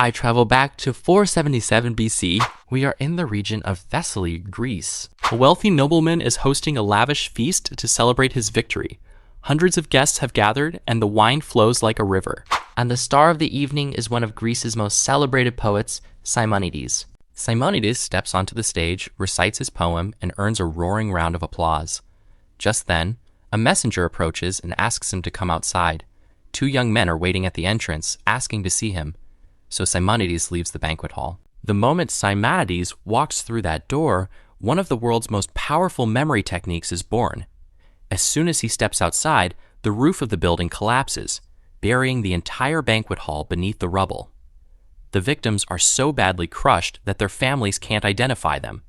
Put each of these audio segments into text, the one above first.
I travel back to 477 BC. We are in the region of Thessaly, Greece. A wealthy nobleman is hosting a lavish feast to celebrate his victory. Hundreds of guests have gathered, and the wine flows like a river. And the star of the evening is one of Greece's most celebrated poets, Simonides. Simonides steps onto the stage, recites his poem, and earns a roaring round of applause. Just then, a messenger approaches and asks him to come outside. Two young men are waiting at the entrance, asking to see him. So Simonides leaves the banquet hall. The moment Simonides walks through that door, one of the world's most powerful memory techniques is born. As soon as he steps outside, the roof of the building collapses, burying the entire banquet hall beneath the rubble. The victims are so badly crushed that their families can't identify them.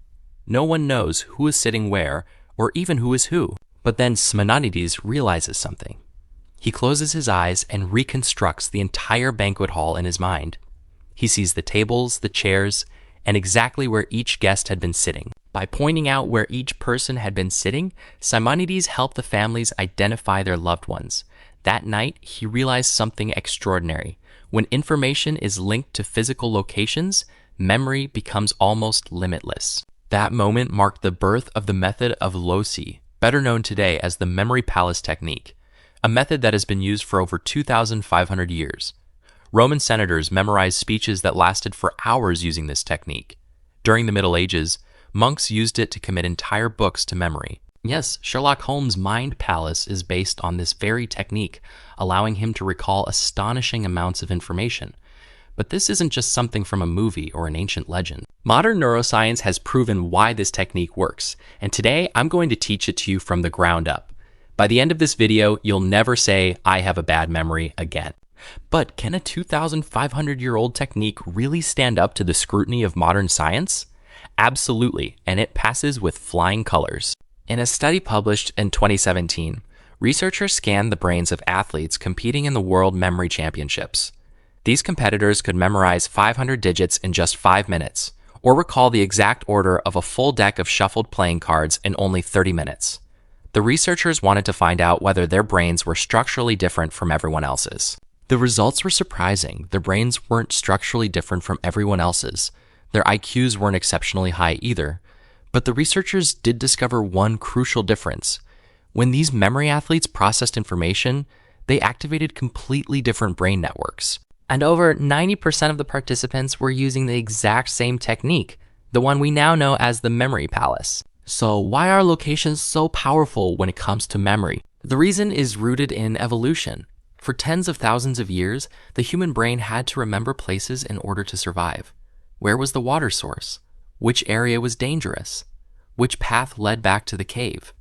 No one knows who is sitting where, or even who is who. But then Simonides realizes something. He closes his eyes and reconstructs the entire banquet hall in his mind. He sees the tables, the chairs, and exactly where each guest had been sitting. By pointing out where each person had been sitting, Simonides helped the families identify their loved ones. That night, he realized something extraordinary. When information is linked to physical locations, memory becomes almost limitless. That moment marked the birth of the method of loci, better known today as the memory palace technique, a method that has been used for over 2,500 years. Roman senators memorized speeches that lasted for hours using this technique. During the Middle Ages, monks used it to commit entire books to memory. Yes, Sherlock Holmes' mind palace is based on this very technique, allowing him to recall astonishing amounts of information. But this isn't just something from a movie or an ancient legend. Modern neuroscience has proven why this technique works, and today I'm going to teach it to you from the ground up. By the end of this video, you'll never say, "I have a bad memory" again. But can a 2,500-year-old technique really stand up to the scrutiny of modern science? Absolutely, and it passes with flying colors. In a study published in 2017, researchers scanned the brains of athletes competing in the World Memory Championships. These competitors could memorize 500 digits in just 5 minutes, or recall the exact order of a full deck of shuffled playing cards in only 30 minutes. The researchers wanted to find out whether their brains were structurally different from everyone else's. The results were surprising. Their brains weren't structurally different from everyone else's. Their IQs weren't exceptionally high either. But the researchers did discover one crucial difference. When these memory athletes processed information, they activated completely different brain networks. And over 90% of the participants were using the exact same technique, the one we now know as the memory palace. So why are locations so powerful when it comes to memory? The reason is rooted in evolution. For tens of thousands of years, the human brain had to remember places in order to survive. Where was the water source? Which area was dangerous? Which path led back to the cave?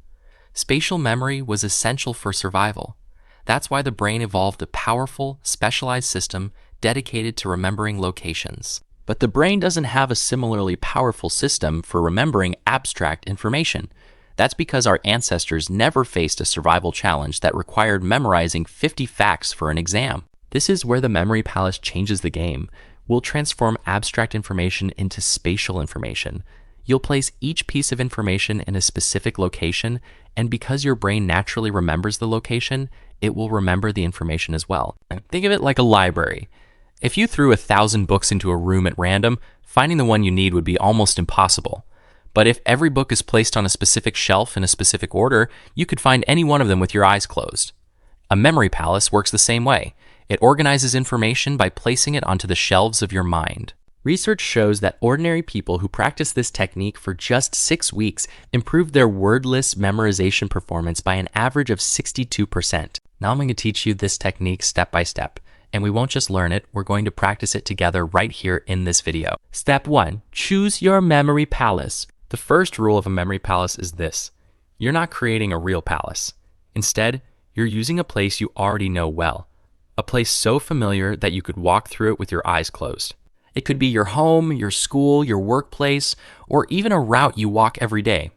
Spatial memory was essential for survival. That's why the brain evolved a powerful, specialized system dedicated to remembering locations. But the brain doesn't have a similarly powerful system for remembering abstract information. That's because our ancestors never faced a survival challenge that required memorizing 50 facts for an exam. This is where the memory palace changes the game. We'll transform abstract information into spatial information. You'll place each piece of information in a specific location, and because your brain naturally remembers the location, it will remember the information as well. Think of it like a library. If you threw 1,000 books into a room at random, finding the one you need would be almost impossible. But if every book is placed on a specific shelf in a specific order, you could find any one of them with your eyes closed. A memory palace works the same way. It organizes information by placing it onto the shelves of your mind. Research shows that ordinary people who practice this technique for just 6 weeks improved their wordless memorization performance by an average of 62%. Now I'm going to teach you this technique step by step. And we won't just learn it, we're going to practice it together right here in this video. Step 1, choose your memory palace. The first rule of a memory palace is this: you're not creating a real palace. Instead, you're using a place you already know well, a place so familiar that you could walk through it with your eyes closed. It could be your home, your school, your workplace, or even a route you walk every day.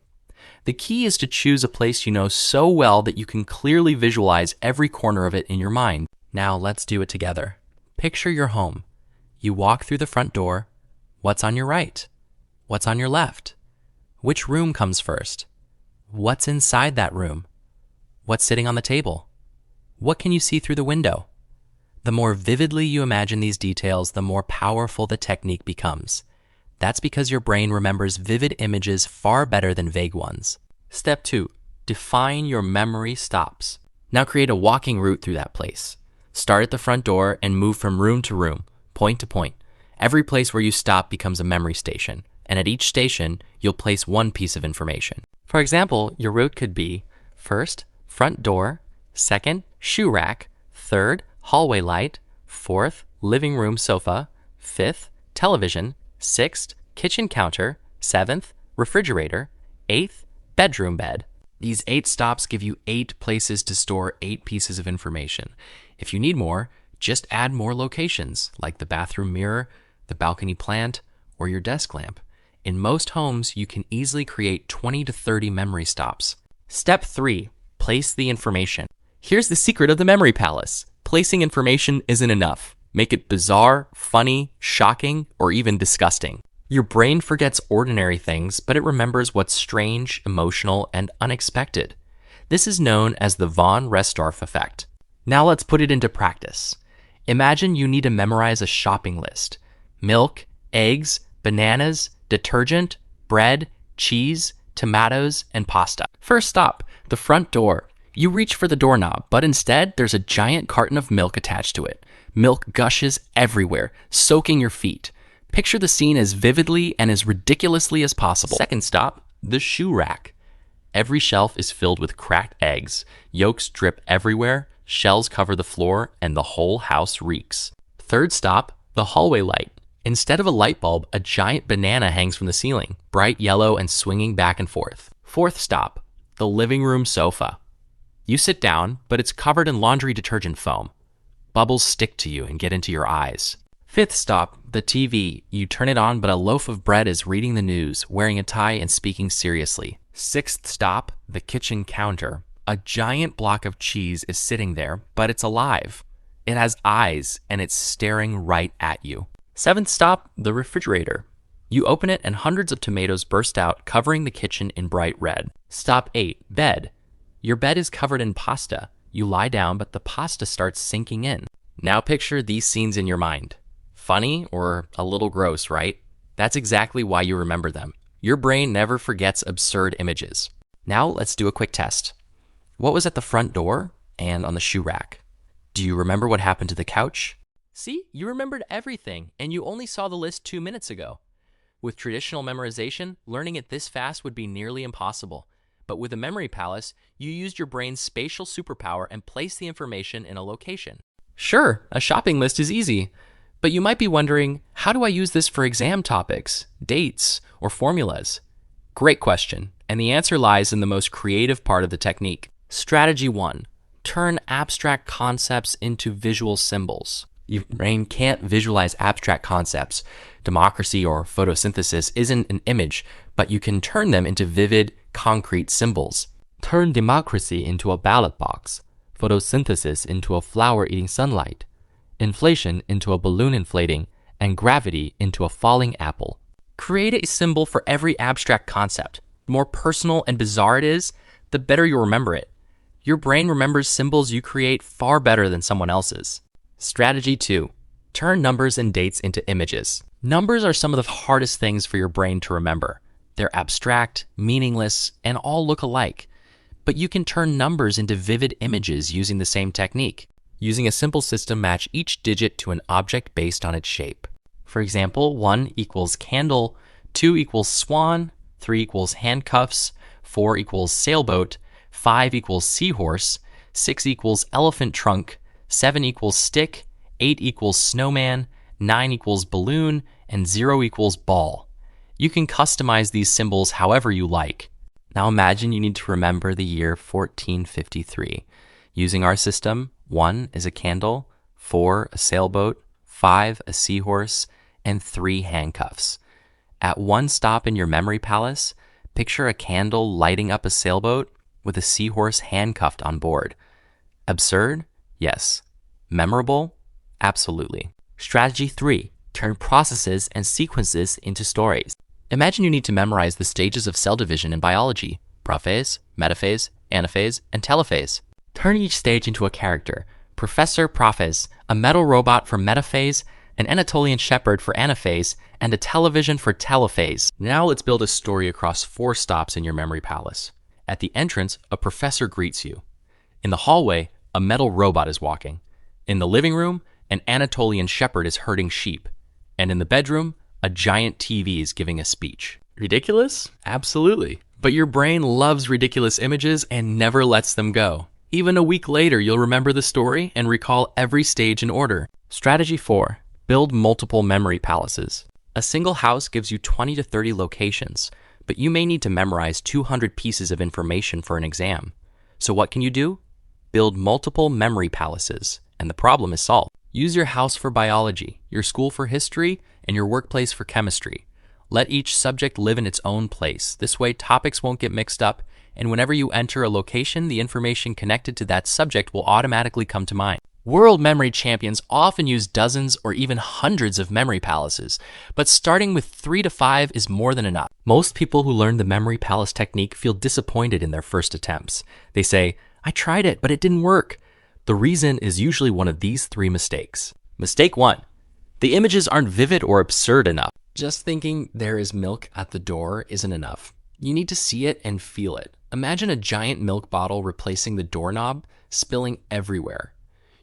The key is to choose a place you know so well that you can clearly visualize every corner of it in your mind. Now let's do it together. Picture your home. You walk through the front door. What's on your right? What's on your left? Which room comes first? What's inside that room? What's sitting on the table? What can you see through the window? The more vividly you imagine these details, the more powerful the technique becomes. That's because your brain remembers vivid images far better than vague ones. Step 2. Define your memory stops. Now create a walking route through that place. Start at the front door and move from room to room, point to point. Every place where you stop becomes a memory station, and at each station, you'll place one piece of information. For example, your route could be: first, front door; second, shoe rack; third, hallway light; fourth, living room sofa; fifth, television; sixth, kitchen counter; seventh, refrigerator; eighth, bedroom bed. These 8 stops give you 8 places to store 8 pieces of information. If you need more, just add more locations, like the bathroom mirror, the balcony plant, or your desk lamp. In most homes, you can easily create 20 to 30 memory stops. Step 3. Place the information. Here's the secret of the memory palace. Placing information isn't enough. Make it bizarre, funny, shocking, or even disgusting. Your brain forgets ordinary things, but it remembers what's strange, emotional, and unexpected. This is known as the von Restorff effect. Now let's put it into practice. Imagine you need to memorize a shopping list: milk, eggs, bananas, detergent, bread, cheese, tomatoes, and pasta. First stop, the front door. You reach for the doorknob, but instead there's a giant carton of milk attached to it. Milk gushes everywhere, soaking your feet. Picture the scene as vividly and as ridiculously as possible. Second stop, the shoe rack. Every shelf is filled with cracked eggs. Yolks drip everywhere, shells cover the floor, and the whole house reeks. Third stop, the hallway light. Instead of a light bulb, a giant banana hangs from the ceiling, bright yellow and swinging back and forth. Fourth stop, the living room sofa. You sit down, but it's covered in laundry detergent foam. Bubbles stick to you and get into your eyes. Fifth stop, the TV. You turn it on, but a loaf of bread is reading the news, wearing a tie and speaking seriously. Sixth stop, the kitchen counter. A giant block of cheese is sitting there, but it's alive. It has eyes, and it's staring right at you. Seventh stop, the refrigerator. You open it, and hundreds of tomatoes burst out, covering the kitchen in bright red. Stop 8, bed. Your bed is covered in pasta. You lie down, but the pasta starts sinking in. Now picture these scenes in your mind. Funny or a little gross, right? That's exactly why you remember them. Your brain never forgets absurd images. Now let's do a quick test. What was at the front door and on the shoe rack? Do you remember what happened to the couch? See, you remembered everything, and you only saw the list 2 minutes ago. With traditional memorization, learning it this fast would be nearly impossible. But with a memory palace, you used your brain's spatial superpower and placed the information in a location. Sure, a shopping list is easy. But you might be wondering, how do I use this for exam topics, dates, or formulas? Great question, and the answer lies in the most creative part of the technique. Strategy 1. Turn abstract concepts into visual symbols. Your brain can't visualize abstract concepts. Democracy or photosynthesis isn't an image, but you can turn them into vivid, concrete symbols. Turn democracy into a ballot box, photosynthesis into a flower eating sunlight, inflation into a balloon inflating, and gravity into a falling apple. Create a symbol for every abstract concept. The more personal and bizarre it is, the better you'll remember it. Your brain remembers symbols you create far better than someone else's. Strategy 2. Turn numbers and dates into images. Numbers are some of the hardest things for your brain to remember. They're abstract, meaningless, and all look alike. But you can turn numbers into vivid images using the same technique. Using a simple system, match each digit to an object based on its shape. For example, 1 equals candle, 2 equals swan, 3 equals handcuffs, 4 equals sailboat, 5 equals seahorse, 6 equals elephant trunk, 7 equals stick, 8 equals snowman, 9 equals balloon, and 0 equals ball. You can customize these symbols however you like. Now imagine you need to remember the year 1453. Using our system, 1 is a candle, 4 a sailboat, 5 a seahorse, and 3 handcuffs. At one stop in your memory palace, picture a candle lighting up a sailboat with a seahorse handcuffed on board. Absurd? Yes. Memorable? Absolutely. Strategy 3. Turn processes and sequences into stories. Imagine you need to memorize the stages of cell division in biology: prophase, metaphase, anaphase, and telophase. Turn each stage into a character. Professor Prophes, a metal robot for metaphase, an Anatolian shepherd for anaphase, and a television for telophase. Now let's build a story across 4 stops in your memory palace. At the entrance, a professor greets you. In the hallway, a metal robot is walking. In the living room, an Anatolian shepherd is herding sheep. And in the bedroom, a giant TV is giving a speech. Ridiculous? Absolutely. But your brain loves ridiculous images and never lets them go. Even a week later, you'll remember the story and recall every stage in order. Strategy 4. Build multiple memory palaces. A single house gives you 20 to 30 locations, but you may need to memorize 200 pieces of information for an exam. So what can you do? Build multiple memory palaces, and the problem is solved. Use your house for biology, your school for history, and your workplace for chemistry. Let each subject live in its own place. This way, topics won't get mixed up, and whenever you enter a location, the information connected to that subject will automatically come to mind. World memory champions often use dozens or even hundreds of memory palaces, but starting with 3 to 5 is more than enough. Most people who learn the memory palace technique feel disappointed in their first attempts. They say, "I tried it, but it didn't work." The reason is usually one of these 3 mistakes. Mistake 1. The images aren't vivid or absurd enough. Just thinking there is milk at the door isn't enough. You need to see it and feel it. Imagine a giant milk bottle replacing the doorknob, spilling everywhere.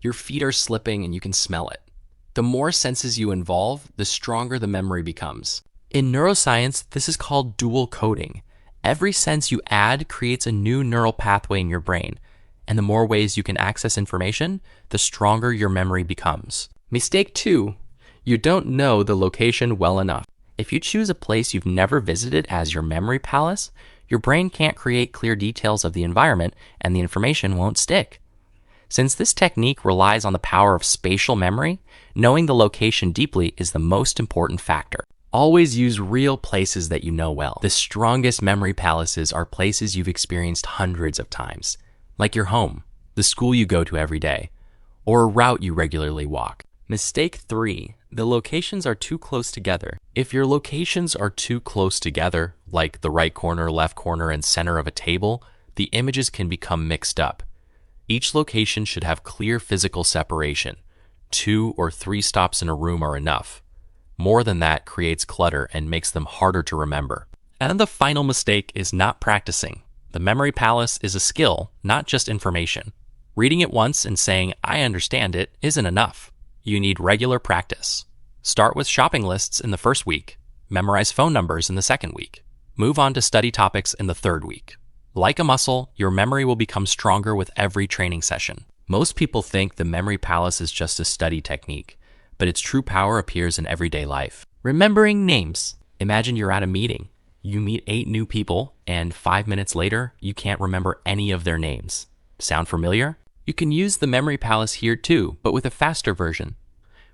Your feet are slipping and you can smell it. The more senses you involve, the stronger the memory becomes. In neuroscience, this is called dual coding. Every sense you add creates a new neural pathway in your brain, and the more ways you can access information, the stronger your memory becomes. Mistake 2. You don't know the location well enough. If you choose a place you've never visited as your memory palace, your brain can't create clear details of the environment and the information won't stick. Since this technique relies on the power of spatial memory, knowing the location deeply is the most important factor. Always use real places that you know well. The strongest memory palaces are places you've experienced hundreds of times, like your home, the school you go to every day, or a route you regularly walk. Mistake 3. The locations are too close together. If your locations are too close together, like the right corner, left corner, and center of a table, the images can become mixed up. Each location should have clear physical separation. 2 or 3 stops in a room are enough. More than that creates clutter and makes them harder to remember. And the final mistake is not practicing. The memory palace is a skill, not just information. Reading it once and saying, "I understand it," isn't enough. You need regular practice. Start with shopping lists in the first week. Memorize phone numbers in the second week. Move on to study topics in the third week. Like a muscle, your memory will become stronger with every training session. Most people think the memory palace is just a study technique, but its true power appears in everyday life. Remembering names. Imagine you're at a meeting. You meet 8 new people, and 5 minutes later, you can't remember any of their names. Sound familiar? You can use the memory palace here too, but with a faster version.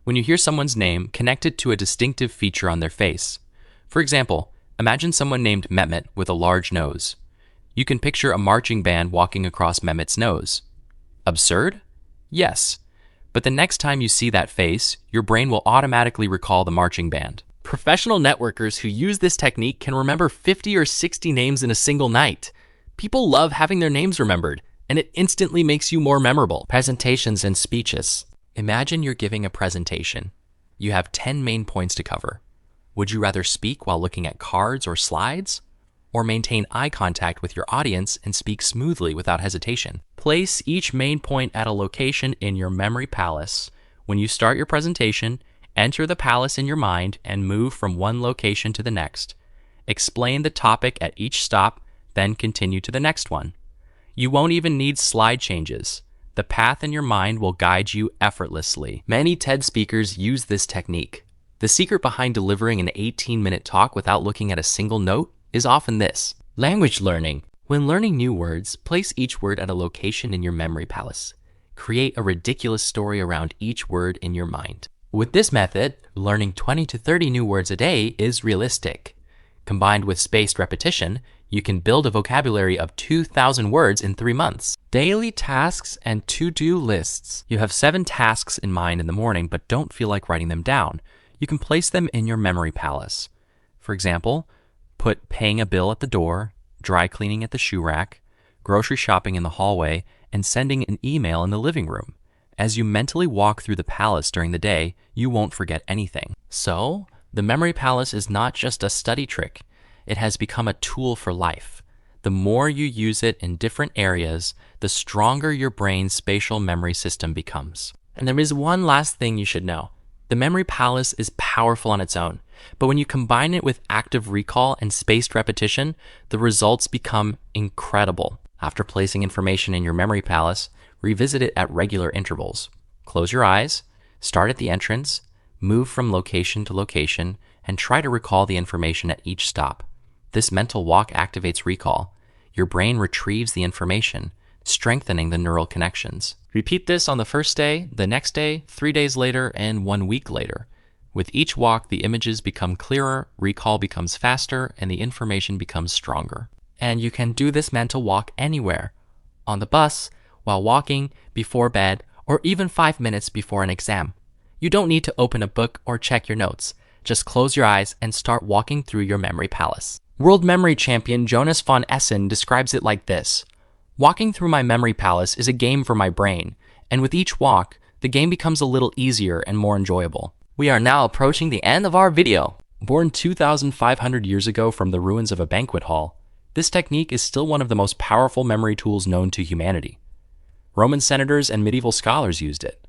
When you hear someone's name, connect it to a distinctive feature on their face. For example, imagine someone named Mehmet with a large nose. You can picture a marching band walking across Mehmet's nose. Absurd? Yes. But the next time you see that face, your brain will automatically recall the marching band. Professional networkers who use this technique can remember 50 or 60 names in a single night. People love having their names remembered, and it instantly makes you more memorable. Presentations and speeches. Imagine you're giving a presentation. You have 10 main points to cover. Would you rather speak while looking at cards or slides? Or maintain eye contact with your audience and speak smoothly without hesitation? Place each main point at a location in your memory palace. When you start your presentation, enter the palace in your mind and move from one location to the next. Explain the topic at each stop, then continue to the next one. You won't even need slide changes. The path in your mind will guide you effortlessly. Many TED speakers use this technique. The secret behind delivering an 18-minute talk without looking at a single note is often this. Language learning. When learning new words, place each word at a location in your memory palace. Create a ridiculous story around each word in your mind. With this method, learning 20 to 30 new words a day is realistic. Combined with spaced repetition, you can build a vocabulary of 2,000 words in 3 months. Daily tasks and to-do lists. You have 7 tasks in mind in the morning but don't feel like writing them down. You can place them in your memory palace. For example, put paying a bill at the door, dry cleaning at the shoe rack, grocery shopping in the hallway, and sending an email in the living room. As you mentally walk through the palace during the day, you won't forget anything. So, the memory palace is not just a study trick. It has become a tool for life. The more you use it in different areas, the stronger your brain's spatial memory system becomes. And there is one last thing you should know. The memory palace is powerful on its own, but when you combine it with active recall and spaced repetition, the results become incredible. After placing information in your memory palace, revisit it at regular intervals. Close your eyes, start at the entrance, move from location to location, and try to recall the information at each stop. This mental walk activates recall. Your brain retrieves the information, strengthening the neural connections. Repeat this on the first day, the next day, 3 days later, and 1 week later. With each walk, the images become clearer, recall becomes faster, and the information becomes stronger. And you can do this mental walk anywhere. On the bus, while walking, before bed, or even 5 minutes before an exam. You don't need to open a book or check your notes. Just close your eyes and start walking through your memory palace. World memory champion Jonas von Essen describes it like this: "Walking through my memory palace is a game for my brain, and with each walk, the game becomes a little easier and more enjoyable." We are now approaching the end of our video. Born 2,500 years ago from the ruins of a banquet hall, this technique is still one of the most powerful memory tools known to humanity. Roman senators and medieval scholars used it.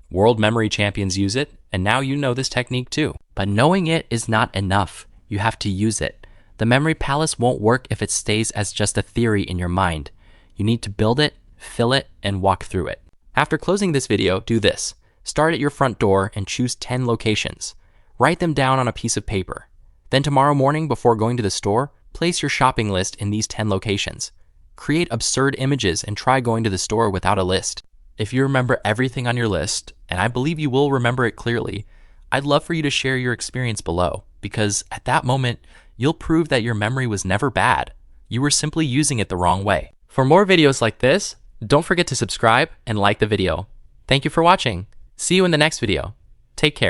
World memory champions use it, and now you know this technique too. But knowing it is not enough. You have to use it. The memory palace won't work if it stays as just a theory in your mind. You need to build it, fill it, and walk through it. After closing this video, do this. Start at your front door and choose 10 locations. Write them down on a piece of paper. Then tomorrow morning, before going to the store, place your shopping list in these 10 locations. Create absurd images and try going to the store without a list. If you remember everything on your list, and I believe you will remember it clearly, I'd love for you to share your experience below, because at that moment, you'll prove that your memory was never bad. You were simply using it the wrong way. For more videos like this, don't forget to subscribe and like the video. Thank you for watching. See you in the next video. Take care.